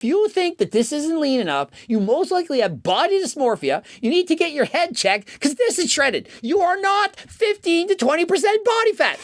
If you think that this isn't lean enough, you most likely have body dysmorphia. You need to get your head checked because this is shredded. You are not 15 to 20% body fat.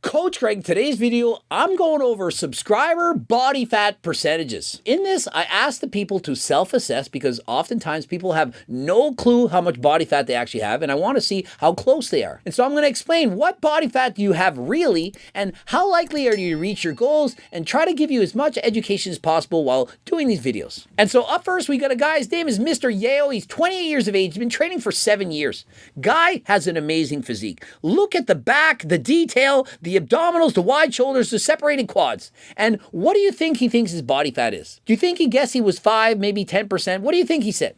Coach Greg, today's video, I'm going over subscriber body fat percentages. In this, I asked the people to self-assess because oftentimes people have no clue how much body fat they actually have, and I want to see how close they are. And so I'm going to explain what body fat do you have really, and how likely are you to reach your goals, and try to give you as much education as possible while doing these videos. And so up first, we got a guy, his name is Mr. Yeo. He's 28 years of age. He's been training for 7 years. Guy has an amazing physique. Look at the back, the detail, the abdominals, the wide shoulders, the separated quads. And what do you think he thinks his body fat is? Do you think he guessed he was 5, maybe 10%? What do you think he said?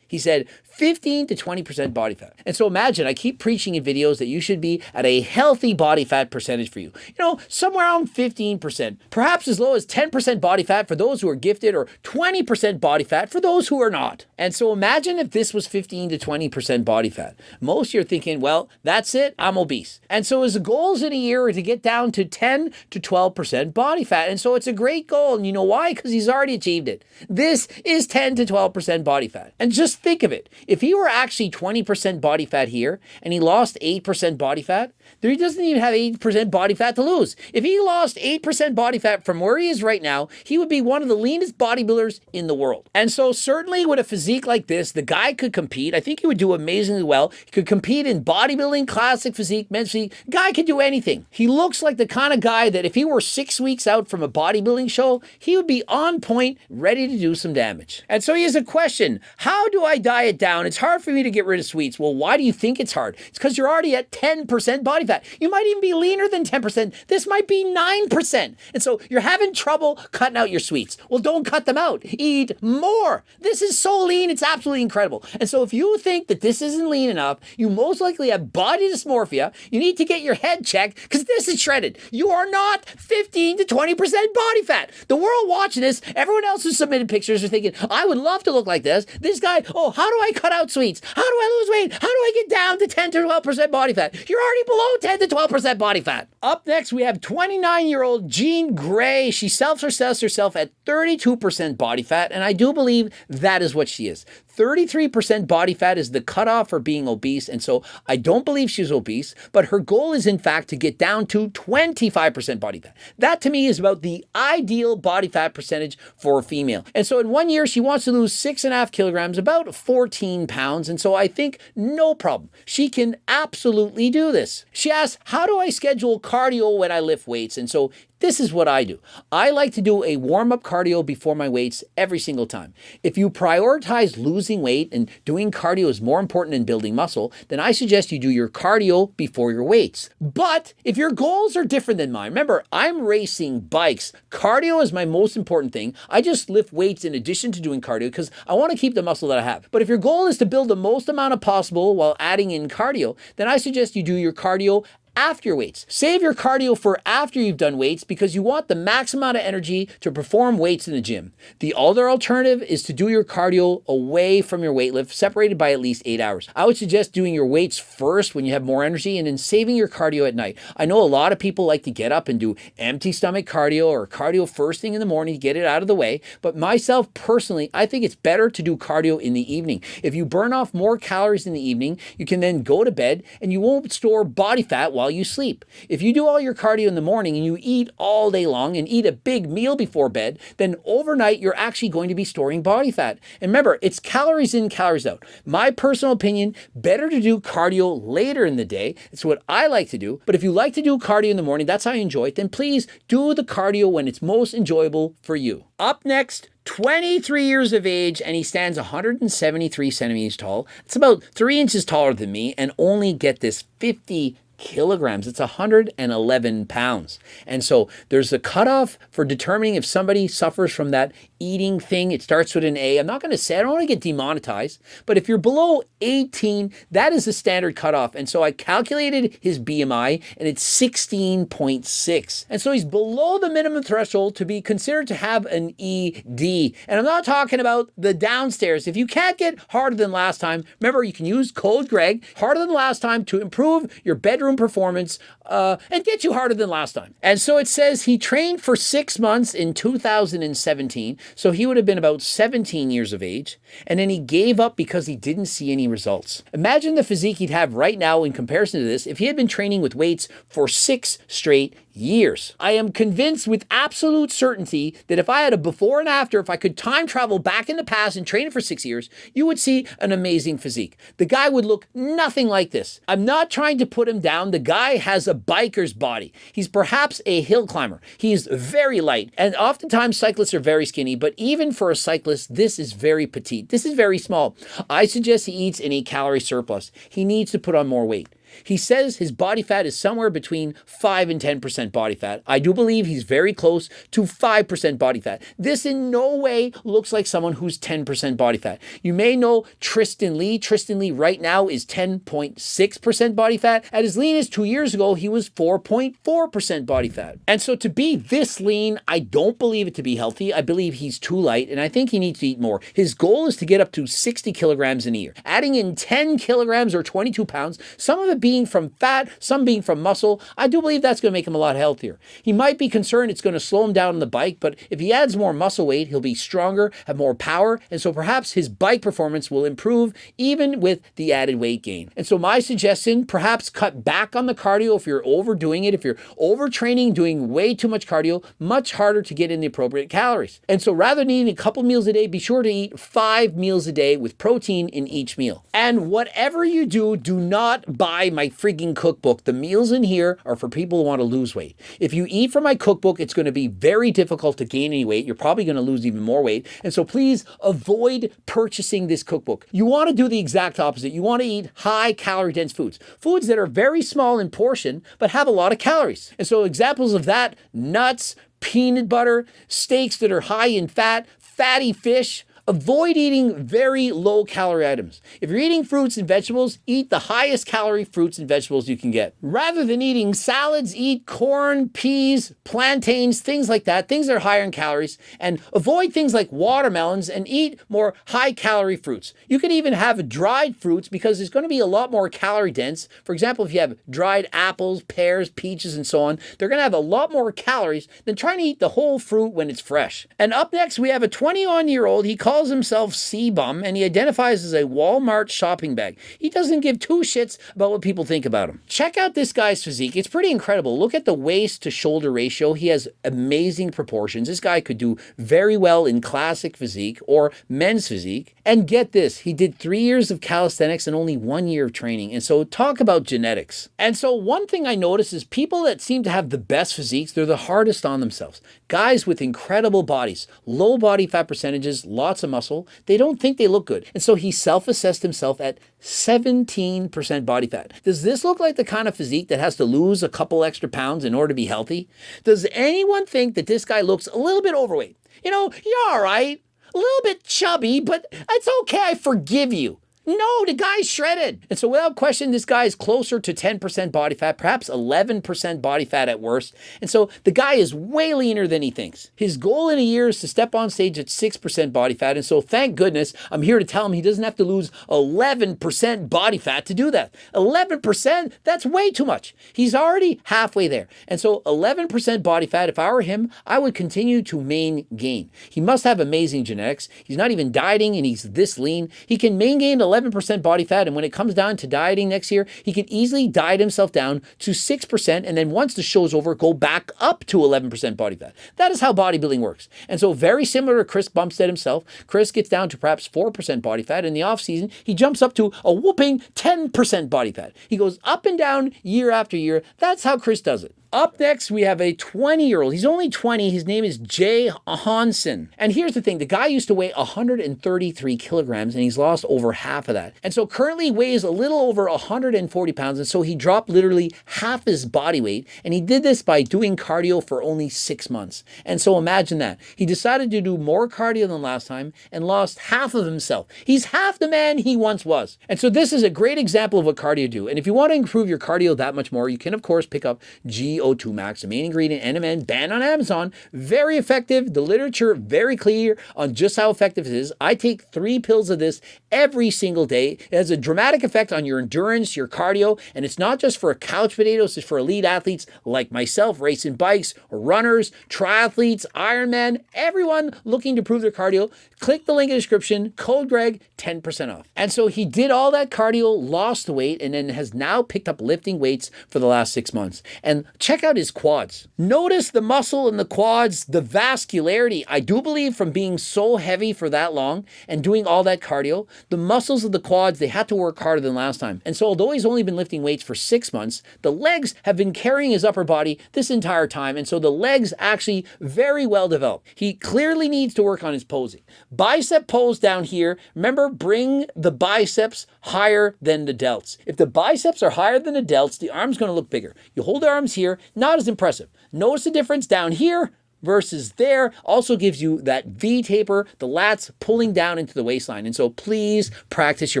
He said 15 to 20% body fat. And so imagine, I keep preaching in videos that you should be at a healthy body fat percentage for you. You know, somewhere around 15%, perhaps as low as 10% body fat for those who are gifted, or 20% body fat for those who are not. And so imagine if this was 15 to 20% body fat. Most of you are thinking, well, that's it, I'm obese. And so his goals in a year are to get down to 10 to 12% body fat. And so it's a great goal. And you know why? Because he's already achieved it. This is 10 to 12% body fat. And just think of it. If he were actually 20% body fat here and he lost 8% body fat, he doesn't even have 8% body fat to lose. If he lost 8% body fat from where he is right now, he would be one of the leanest bodybuilders in the world. And so certainly with a physique like this, the guy could compete. I think he would do amazingly well. He could compete in bodybuilding, classic physique, men's physique. Guy could do anything. He looks like the kind of guy that if he were 6 weeks out from a bodybuilding show, he would be on point, ready to do some damage. And so he has a question. How do I diet down? It's hard for me to get rid of sweets. Well, why do you think it's hard? It's because you're already at 10% body fat. You might even be leaner than 10%. This might be 9%. And so you're having trouble cutting out your sweets. Well, don't cut them out. Eat more. This is so lean. It's absolutely incredible. And so if you think that this isn't lean enough, you most likely have body dysmorphia. You need to get your head checked because this is shredded. You are not 15 to 20% body fat. The world watching this, everyone else who submitted pictures are thinking, I would love to look like this. This guy, oh, how do I cut out sweets? How do I lose weight? How do I get down to 10 to 12% body fat? You're already below 10 to 12% body fat. Up next, we have 29-year-old Jean Gray. She self-assessed herself at 32% body fat, and I do believe that is what she is. 33% body fat is the cutoff for being obese, and so I don't believe she's obese, but her goal is in fact to get down to 25% body fat. That to me is about the ideal body fat percentage for a female. And so in 1 year, she wants to lose 6.5 kilograms, about 14 pounds, and so I think no problem. She can absolutely do this. She asks, how do I schedule cardio when I lift weights? And so this is what I do. I like to do a warm-up cardio before my weights every single time. If you prioritize losing weight and doing cardio is more important than building muscle, then I suggest you do your cardio before your weights. But if your goals are different than mine, remember, I'm racing bikes. Cardio is my most important thing. I just lift weights in addition to doing cardio because I want to keep the muscle that I have. But if your goal is to build the most amount of possible while adding in cardio, then I suggest you do your cardio after your weights. Save your cardio for after you've done weights because you want the max amount of energy to perform weights in the gym. The other alternative is to do your cardio away from your weight lift, separated by at least 8 hours. I would suggest doing your weights first when you have more energy and then saving your cardio at night. I know a lot of people like to get up and do empty stomach cardio or cardio first thing in the morning to get it out of the way, but myself personally, I think it's better to do cardio in the evening. If you burn off more calories in the evening, you can then go to bed and you won't store body fat while you sleep. If you do all your cardio in the morning and you eat all day long and eat a big meal before bed, then overnight you're actually going to be storing body fat. And remember, it's calories in, calories out. My personal opinion, better to do cardio later in the day. It's what I like to do. But if you like to do cardio in the morning, that's how you enjoy it, then please do the cardio when it's most enjoyable for you. Up next, 23 years of age, and he stands 173 centimeters tall. It's about 3 inches taller than me, and only, get this, 50 kilograms. It's 111 pounds. And so there's a cutoff for determining if somebody suffers from that eating thing. It starts with an A. I'm not going to say, I don't want to get demonetized, but if you're below 18, that is the standard cutoff. And so I calculated his BMI and it's 16.6. And so he's below the minimum threshold to be considered to have an ED. And I'm not talking about the downstairs. If you can't get harder than last time, remember you can use code Greg, harder than last time, to improve your bedroom performance and get you harder than last time. And so it says he trained for 6 months in 2017. So he would have been about 17 years of age. And then he gave up because he didn't see any results. Imagine the physique he'd have right now in comparison to this if he had been training with weights for 6 straight years. I am convinced with absolute certainty that if I had a before and after, if I could time travel back in the past and train it for 6 years, you would see an amazing physique. The guy would look nothing like this. I'm not trying to put him down. The guy has a biker's body. He's perhaps a hill climber. He's very light, and oftentimes cyclists are very skinny, but even for a cyclist, this is very petite. This is very small. I suggest he eats in a calorie surplus. He needs to put on more weight. He says his body fat is somewhere between 5 and 10% body fat. I do believe he's very close to 5% body fat. This in no way looks like someone who's 10% body fat. You may know Tristan Lee. Tristan Lee right now is 10.6% body fat. At as lean as 2 years ago, he was 4.4% body fat. And so to be this lean, I don't believe it to be healthy. I believe he's too light, and I think he needs to eat more. His goal is to get up to 60 kilograms in a year. Adding in 10 kilograms or 22 pounds, some of it being from fat, some being from muscle, I do believe that's going to make him a lot healthier. He might be concerned it's going to slow him down on the bike, but if he adds more muscle weight, he'll be stronger, have more power, and so perhaps his bike performance will improve even with the added weight gain. And so my suggestion, perhaps cut back on the cardio if you're overdoing it. If you're overtraining, doing way too much cardio, much harder to get in the appropriate calories. And so rather than eating a couple meals a day, be sure to eat 5 meals a day with protein in each meal. And whatever you do, do not buy my freaking cookbook. The meals in here are for people who want to lose weight. If you eat from my cookbook, it's going to be very difficult to gain any weight. You're probably going to lose even more weight. And so please avoid purchasing this cookbook. You want to do the exact opposite. You want to eat high calorie dense foods. Foods that are very small in portion, but have a lot of calories. And so examples of that, nuts, peanut butter, steaks that are high in fat, fatty fish. Avoid eating very low calorie items. If you're eating fruits and vegetables, eat the highest calorie fruits and vegetables you can get. Rather than eating salads, eat corn, peas, plantains, things like that, things that are higher in calories, and avoid things like watermelons and eat more high calorie fruits. You can even have dried fruits because there's going to be a lot more calorie dense. For example, if you have dried apples, pears, peaches, and so on, they're going to have a lot more calories than trying to eat the whole fruit when it's fresh. And up next, we have a 21-year-old. He calls himself C-Bum, and he identifies as a Walmart shopping bag. He doesn't give two shits about what people think about him. Check out this guy's physique. It's pretty incredible. Look at the waist to shoulder ratio. He has amazing proportions. This guy could do very well in classic physique or men's physique. And get this, he did 3 years of calisthenics and only 1 year of training. And so talk about genetics. And so one thing I notice is people that seem to have the best physiques, they're the hardest on themselves. Guys with incredible bodies, low body fat percentages, lots of muscle, they don't think they look good. And so he self-assessed himself at 17% body fat. Does this look like the kind of physique that has to lose a couple extra pounds in order to be healthy? Does anyone think that this guy looks a little bit overweight? You know, you're all right. A little bit chubby, but it's okay. I forgive you. No, the guy's shredded. And so without question, this guy is closer to 10% body fat, perhaps 11% body fat at worst. And so the guy is way leaner than he thinks. His goal in a year is to step on stage at 6% body fat. And so thank goodness I'm here to tell him he doesn't have to lose 11% body fat to do that. 11%, that's way too much. He's already halfway there. And so 11% body fat, if I were him, I would continue to main gain. He must have amazing genetics. He's not even dieting and he's this lean. He can main gain 11% body fat, and when it comes down to dieting next year, he can easily diet himself down to 6%, and then once the show's over, go back up to 11% body fat. That is how bodybuilding works. And so very similar to Chris Bumstead himself, Chris gets down to perhaps 4% body fat. In the off season, he jumps up to a whooping 10% body fat. He goes up and down year after year. That's how Chris does it. Up next, we have a 20-year-old. He's only 20. His name is Jay Hansen. And here's the thing. The guy used to weigh 133 kilograms, and he's lost over half of that. And so currently weighs a little over 140 pounds. And so he dropped literally half his body weight. And he did this by doing cardio for only 6 months. And so imagine that. He decided to do more cardio than last time and lost half of himself. He's half the man he once was. And so this is a great example of what cardio do. And if you want to improve your cardio that much more, you can of course pick up GO2 Max, the main ingredient, NMN, banned on Amazon. Very effective. The literature very clear on just how effective it is. I take 3 pills of this every single day. It has a dramatic effect on your endurance, your cardio, and it's not just for couch potatoes, it's for elite athletes like myself, racing bikes, or runners, triathletes, Ironman, everyone looking to improve their cardio. Click the link in the description, code Greg, 10% off. And so he did all that cardio, lost the weight, and then has now picked up lifting weights for the last 6 months. And check out his quads. Notice the muscle in the quads, the vascularity. I do believe from being so heavy for that long and doing all that cardio, the muscles of the quads, they had to work harder than last time. And so although he's only been lifting weights for 6 months, the legs have been carrying his upper body this entire time. And so the legs actually very well developed. He clearly needs to work on his posing. Bicep pose down here. Remember, bring the biceps higher than the delts. If the biceps are higher than the delts, the arm's going to look bigger. You hold the arms here, not as impressive. Notice the difference down here versus there. Also gives you that V taper, the lats pulling down into the waistline. And so please practice your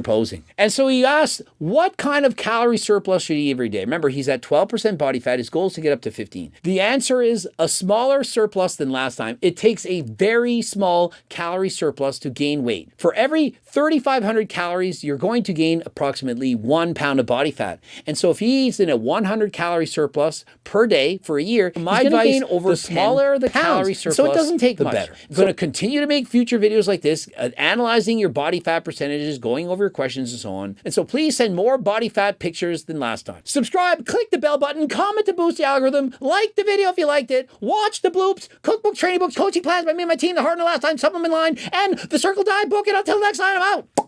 posing. And so he asked, what kind of calorie surplus should he eat every day? Remember, he's at 12% body fat. His goal is to get up to 15. The answer is a smaller surplus than last time. It takes a very small calorie surplus to gain weight. For every 3,500 calories, you're going to gain approximately 1 pound of body fat. And so if he eats in a 100 calorie surplus per day for a year, my advice, gain over the smaller the calorie surplus, so it doesn't take much. Better. I'm going to continue to make future videos like this, analyzing your body fat percentages, going over your questions and so on. And so please send more body fat pictures than last time. Subscribe, click the bell button, comment to boost the algorithm, like the video if you liked it, watch the bloops, cookbook, training books, coaching plans by me and my team, the Hard and the Last Time supplement line, and the Circle Diet book. And until next time, I'm out.